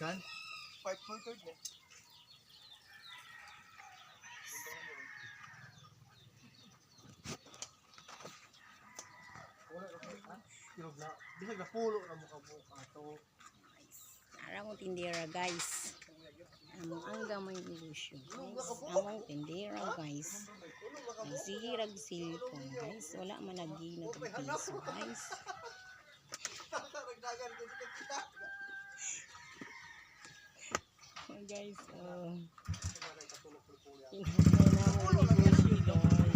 Kan? 5.3 na. Bisag na pulo na muka-buka to. Aramong tindera guys. Among ang gamay negosyo guys. Among tindera guys. Nagsihirag cellphone guys. Wala man lagi na piso guys. Oh guys, oh. Hinahangay na mo negosyo guys.